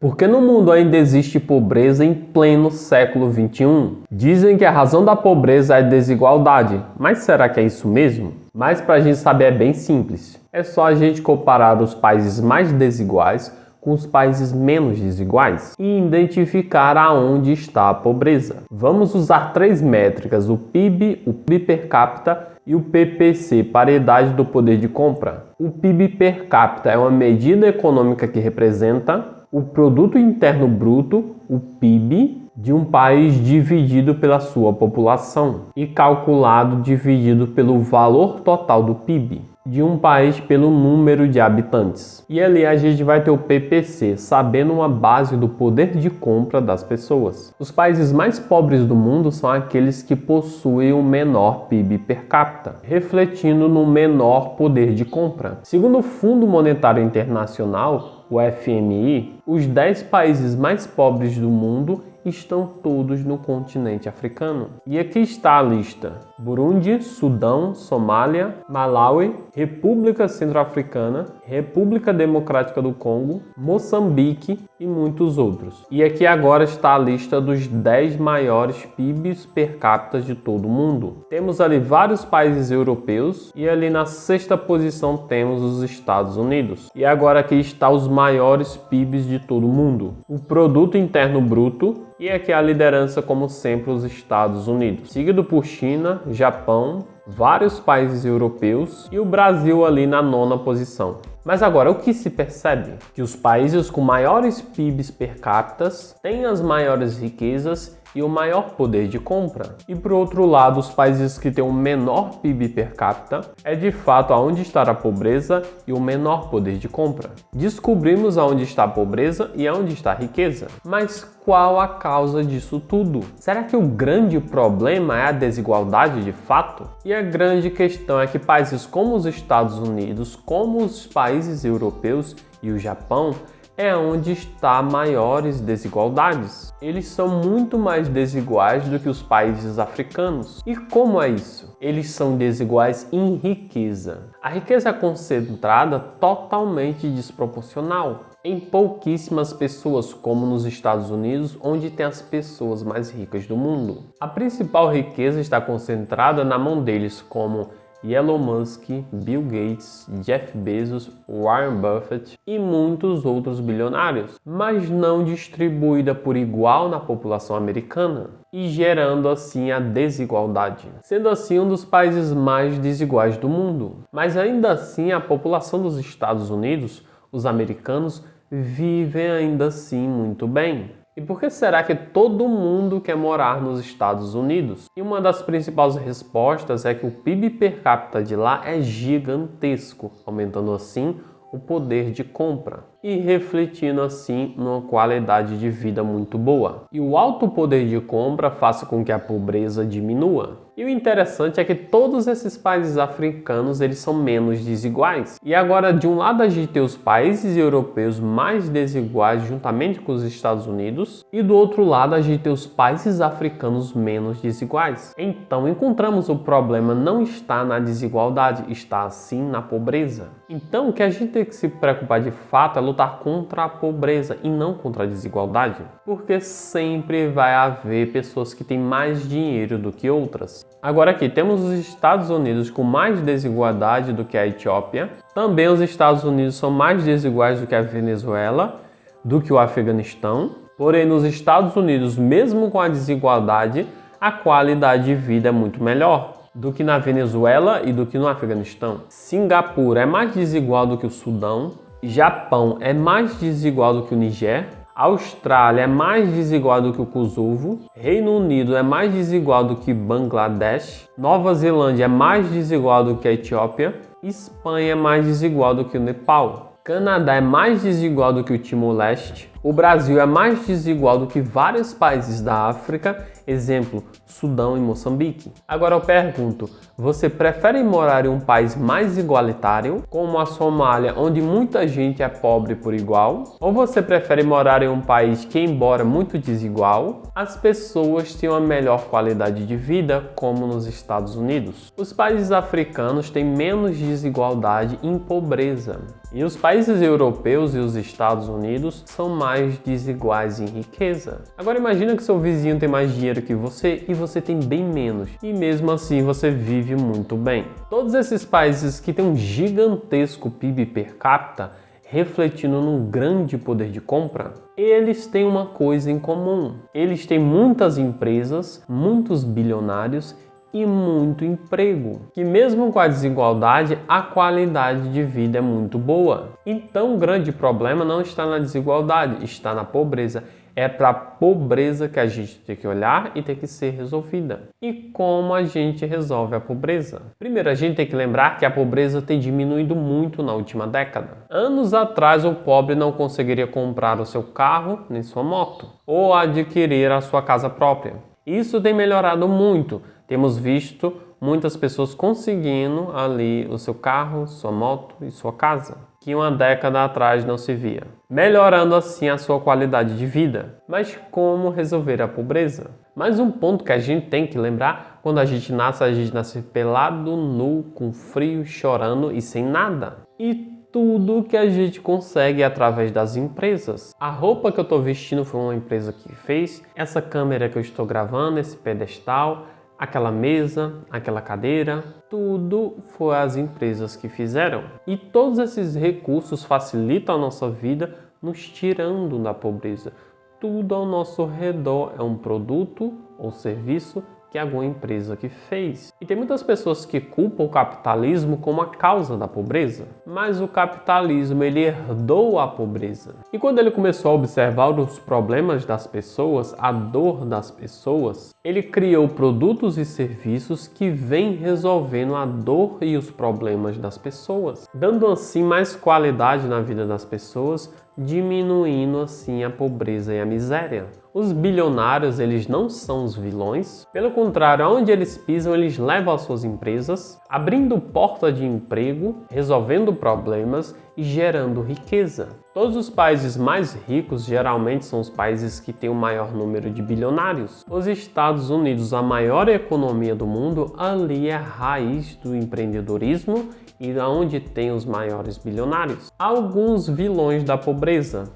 Por que no mundo ainda existe pobreza em pleno século XXI? Dizem que a razão da pobreza é a desigualdade, mas será que é isso mesmo? Mas para a gente saber é bem simples. É só a gente comparar os países mais desiguais com os países menos desiguais e identificar aonde está a pobreza. Vamos usar 3 métricas, o PIB, o PIB per capita e o PPC, paridade do poder de compra. O PIB per capita é uma medida econômica que representa o produto interno bruto, o PIB, de um país dividido pela sua população e calculado dividido pelo valor total do PIB de um país pelo número de habitantes. E ali a gente vai ter o PPC, sabendo uma base do poder de compra das pessoas. Os países mais pobres do mundo são aqueles que possuem o menor PIB per capita, refletindo no menor poder de compra. Segundo o Fundo Monetário Internacional, o FMI, os 10 países mais pobres do mundo estão todos no continente africano. E aqui está a lista: Burundi, Sudão, Somália, Malawi, República Centro-Africana, República Democrática do Congo, Moçambique e muitos outros. E aqui agora está a lista dos 10 maiores PIBs per capita de todo o mundo. Temos ali vários países europeus e ali na 6ª posição temos os Estados Unidos. E agora aqui está os maiores PIBs de todo o mundo. O Produto Interno Bruto, e aqui a liderança, como sempre, os Estados Unidos, seguido por China, Japão, vários países europeus e o Brasil ali na 9ª posição. Mas agora, o que se percebe? Que os países com maiores PIBs per capita têm as maiores riquezas e o maior poder de compra. E por outro lado, os países que têm o menor PIB per capita é de fato aonde está a pobreza e o menor poder de compra. Descobrimos aonde está a pobreza e aonde está a riqueza. Mas qual a causa disso tudo? Será que o grande problema é a desigualdade de fato? E a grande questão é que países como os Estados Unidos, como os países europeus e o Japão, é onde está maiores desigualdades. Eles são muito mais desiguais do que os países africanos. E como é isso? Eles são desiguais em riqueza. A riqueza é concentrada totalmente desproporcional em pouquíssimas pessoas, como nos Estados Unidos, onde tem as pessoas mais ricas do mundo. A principal riqueza está concentrada na mão deles, como Elon Musk, Bill Gates, Jeff Bezos, Warren Buffett e muitos outros bilionários, mas não distribuída por igual na população americana e gerando assim a desigualdade, sendo assim um dos países mais desiguais do mundo. Mas ainda assim a população dos Estados Unidos, os americanos, vivem ainda assim muito bem. E por que será que todo mundo quer morar nos Estados Unidos? E uma das principais respostas é que o PIB per capita de lá é gigantesco, aumentando assim o poder de compra e refletindo assim numa qualidade de vida muito boa. E o alto poder de compra faz com que a pobreza diminua. E o interessante é que todos esses países africanos, eles são menos desiguais. E agora, de um lado, a gente tem os países europeus mais desiguais juntamente com os Estados Unidos, e do outro lado, a gente tem os países africanos menos desiguais. Então, encontramos o problema não está na desigualdade, está sim na pobreza. Então, o que a gente tem que se preocupar de fato é lutar contra a pobreza e não contra a desigualdade, porque sempre vai haver pessoas que têm mais dinheiro do que outras. Agora aqui temos os Estados Unidos com mais desigualdade do que a Etiópia. Também os Estados Unidos são mais desiguais do que a Venezuela, do que o Afeganistão. Porém, nos Estados Unidos, mesmo com a desigualdade, a qualidade de vida é muito melhor do que na Venezuela e do que no Afeganistão. Singapura é mais desigual do que o Sudão. Japão é mais desigual do que o Niger. Austrália é mais desigual do que o Kosovo. Reino Unido é mais desigual do que Bangladesh. Nova Zelândia é mais desigual do que a Etiópia. Espanha é mais desigual do que o Nepal. Canadá é mais desigual do que o Timor-Leste. O Brasil é mais desigual do que vários países da África, exemplo, Sudão e Moçambique. Agora eu pergunto, você prefere morar em um país mais igualitário, como a Somália, onde muita gente é pobre por igual? Ou você prefere morar em um país que, embora muito desigual, as pessoas têm uma melhor qualidade de vida, como nos Estados Unidos? Os países africanos têm menos desigualdade e pobreza. E os países europeus e os Estados Unidos são mais mais desiguais em riqueza. Agora imagina que seu vizinho tem mais dinheiro que você e você tem bem menos, e mesmo assim você vive muito bem. Todos esses países que têm um gigantesco PIB per capita, refletindo num grande poder de compra, eles têm uma coisa em comum. Eles têm muitas empresas, muitos bilionários e muito emprego, que mesmo com a desigualdade, a qualidade de vida é muito boa. Então o grande problema não está na desigualdade, está na pobreza. É para a pobreza que a gente tem que olhar e tem que ser resolvida. E como a gente resolve a pobreza? Primeiro, a gente tem que lembrar que a pobreza tem diminuído muito na última década. Anos atrás, o pobre não conseguiria comprar o seu carro nem sua moto, ou adquirir a sua casa própria. Isso tem melhorado muito. Temos visto muitas pessoas conseguindo ali o seu carro, sua moto e sua casa, que uma década atrás não se via, melhorando assim a sua qualidade de vida. Mas como resolver a pobreza? Mais um ponto que a gente tem que lembrar: quando a gente nasce pelado, nu, com frio, chorando e sem nada. E tudo que a gente consegue através das empresas. A roupa que eu estou vestindo foi uma empresa que fez, essa câmera que eu estou gravando, esse pedestal, aquela mesa, aquela cadeira, tudo foi as empresas que fizeram. E todos esses recursos facilitam a nossa vida, nos tirando da pobreza. Tudo ao nosso redor é um produto ou serviço que alguma empresa que fez. E tem muitas pessoas que culpam o capitalismo como a causa da pobreza, mas o capitalismo ele herdou a pobreza. E quando ele começou a observar os problemas das pessoas, a dor das pessoas, ele criou produtos e serviços que vêm resolvendo a dor e os problemas das pessoas, dando assim mais qualidade na vida das pessoas, diminuindo assim a pobreza e a miséria. Os bilionários, eles não são os vilões, pelo contrário, onde eles pisam, eles levam as suas empresas, abrindo porta de emprego, resolvendo problemas e gerando riqueza. Todos os países mais ricos geralmente são os países que têm o maior número de bilionários. Os Estados Unidos, a maior economia do mundo, ali é a raiz do empreendedorismo e onde tem os maiores bilionários. Alguns vilões da pobreza: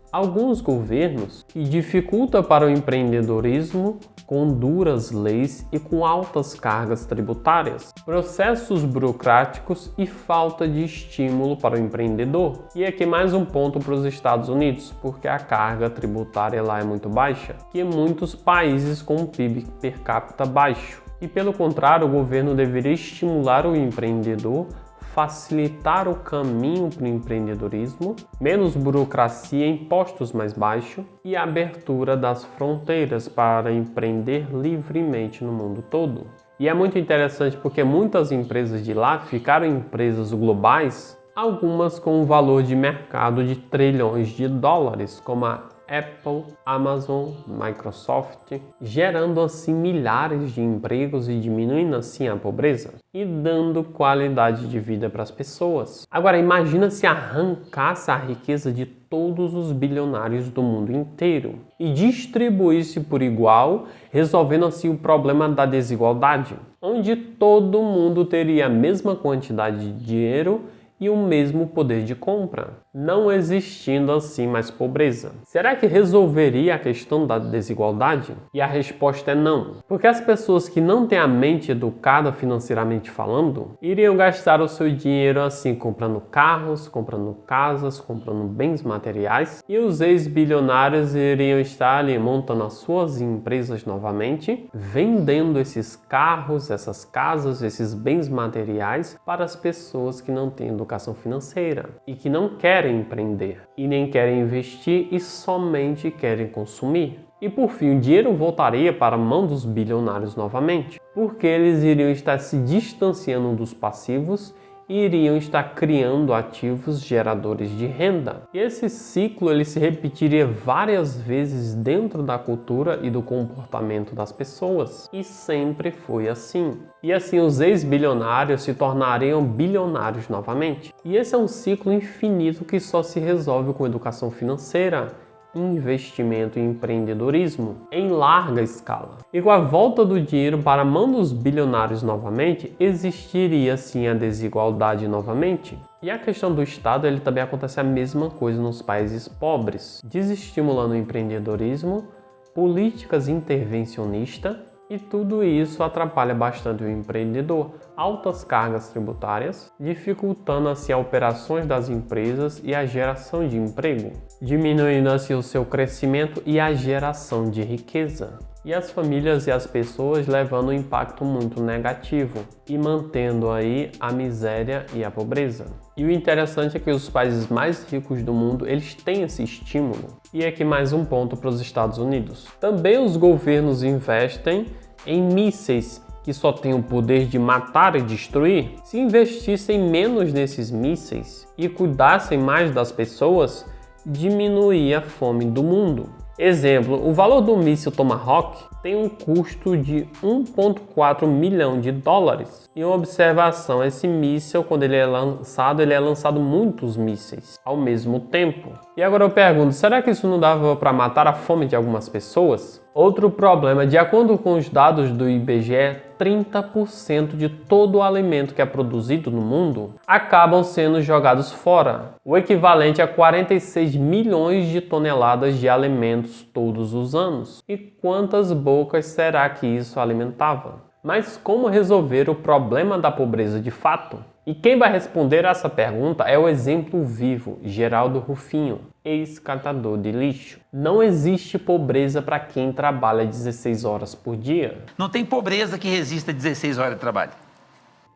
alguns governos que dificultam para o empreendedorismo com duras leis e com altas cargas tributárias, processos burocráticos e falta de estímulo para o empreendedor. E aqui mais um ponto para os Estados Unidos, porque a carga tributária lá é muito baixa, que muitos países com um PIB per capita baixo. E pelo contrário, o governo deveria estimular o empreendedor, facilitar o caminho para o empreendedorismo, menos burocracia, impostos mais baixos e abertura das fronteiras para empreender livremente no mundo todo. E é muito interessante porque muitas empresas de lá ficaram empresas globais, algumas com um valor de mercado de trilhões de dólares, como a Apple, Amazon, Microsoft, gerando assim milhares de empregos e diminuindo assim a pobreza e dando qualidade de vida para as pessoas. Agora imagina se arrancasse a riqueza de todos os bilionários do mundo inteiro e distribuísse por igual, resolvendo assim o problema da desigualdade, onde todo mundo teria a mesma quantidade de dinheiro e o mesmo poder de compra, não existindo assim mais pobreza. Será que resolveria a questão da desigualdade? E a resposta é não, porque as pessoas que não têm a mente educada financeiramente falando, iriam gastar o seu dinheiro assim comprando carros, comprando casas, comprando bens materiais, e os ex-bilionários iriam estar ali montando as suas empresas novamente, vendendo esses carros, essas casas, esses bens materiais para as pessoas que não têm educação financeira e que não querem empreender e nem querem investir e somente querem consumir. E por fim, o dinheiro voltaria para a mão dos bilionários novamente, porque eles iriam estar se distanciando dos passivos e iriam estar criando ativos geradores de renda. E esse ciclo ele se repetiria várias vezes dentro da cultura e do comportamento das pessoas. E sempre foi assim. E assim os ex-bilionários se tornariam bilionários novamente. E esse é um ciclo infinito que só se resolve com educação financeira, investimento e empreendedorismo em larga escala. E com a volta do dinheiro para a mão dos bilionários novamente, existiria sim a desigualdade novamente. E a questão do Estado, ele também acontece a mesma coisa nos países pobres, desestimulando o empreendedorismo, políticas intervencionistas, e tudo isso atrapalha bastante o empreendedor, altas cargas tributárias, dificultando assim as operações das empresas e a geração de emprego, diminuindo assim o seu crescimento e a geração de riqueza. E as famílias e as pessoas levando um impacto muito negativo e mantendo aí a miséria e a pobreza. E o interessante é que os países mais ricos do mundo, eles têm esse estímulo. E aqui mais um ponto para os Estados Unidos. Também os governos investem em mísseis que só têm o poder de matar e destruir. Se investissem menos nesses mísseis e cuidassem mais das pessoas, diminuiria a fome do mundo. Exemplo, o valor do míssil Tomahawk tem um custo de 1,4 milhão de dólares. E uma observação, esse míssil, quando ele é lançado muitos mísseis ao mesmo tempo. E agora eu pergunto, será que isso não dava para matar a fome de algumas pessoas? Outro problema, de acordo com os dados do IBGE, 30% de todo o alimento que é produzido no mundo acabam sendo jogados fora, o equivalente a 46 milhões de toneladas de alimentos todos os anos. E quantas bocas será que isso alimentava? Mas como resolver o problema da pobreza de fato? E quem vai responder essa pergunta é o exemplo vivo, Geraldo Rufino, ex-catador de lixo. Não existe pobreza para quem trabalha 16 horas por dia. Não tem pobreza que resista a 16 horas de trabalho.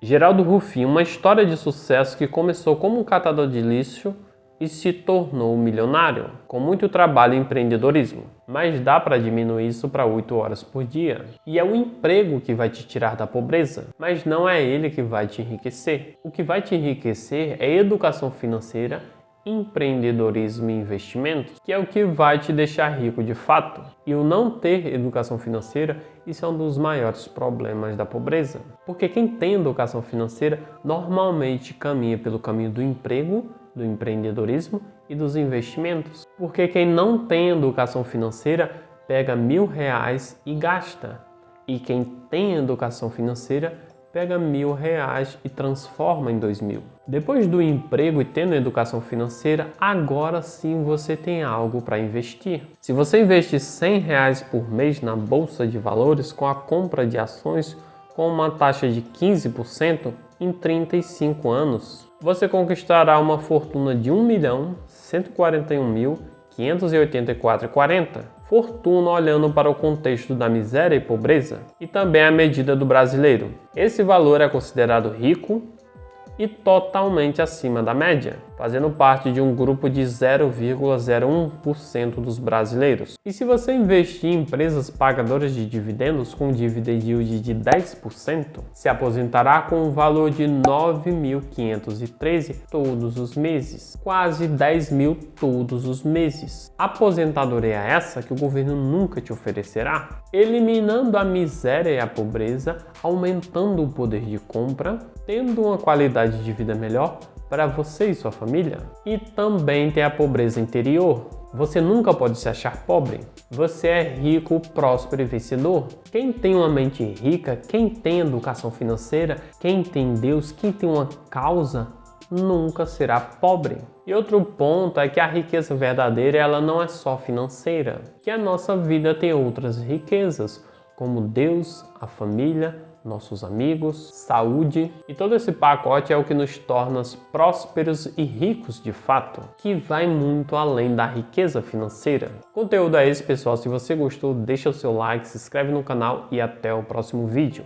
Geraldo Rufino, uma história de sucesso que começou como um catador de lixo e se tornou milionário, com muito trabalho e empreendedorismo. Mas dá para diminuir isso para 8 horas por dia. E é o emprego que vai te tirar da pobreza, mas não é ele que vai te enriquecer. O que vai te enriquecer é educação financeira, empreendedorismo e investimentos, que é o que vai te deixar rico de fato. E o não ter educação financeira, isso é um dos maiores problemas da pobreza. Porque quem tem educação financeira normalmente caminha pelo caminho do emprego, do empreendedorismo e dos investimentos. Porque quem não tem educação financeira pega R$1.000 e gasta. E quem tem educação financeira pega R$1.000 e transforma em 2.000. Depois do emprego e tendo educação financeira, agora sim você tem algo para investir. Se você investir R$100 por mês na Bolsa de Valores com a compra de ações com uma taxa de 15% em 35 anos, você conquistará uma fortuna de R$1.141.584,40. Fortuna olhando para o contexto da miséria e pobreza e também a medida do brasileiro. Esse valor é considerado rico e totalmente acima da média, fazendo parte de um grupo de 0,01% dos brasileiros. E se você investir em empresas pagadoras de dividendos com dividend yield de 10%, se aposentará com um valor de 9.513 todos os meses, quase 10.000 todos os meses. Aposentadoria essa que o governo nunca te oferecerá, eliminando a miséria e a pobreza, aumentando o poder de compra, tendo uma qualidade de vida melhor para você e sua família. E também tem a pobreza interior. Você nunca pode se achar pobre. Você é rico, próspero e vencedor. Quem tem uma mente rica, quem tem educação financeira, quem tem Deus, quem tem uma causa, nunca será pobre. E outro ponto é que a riqueza verdadeira, ela não é só financeira, que a nossa vida tem outras riquezas, como Deus, a família, nossos amigos, saúde, e todo esse pacote é o que nos torna prósperos e ricos de fato, que vai muito além da riqueza financeira. Conteúdo é esse, pessoal. Se você gostou, deixa o seu like, se inscreve no canal e até o próximo vídeo.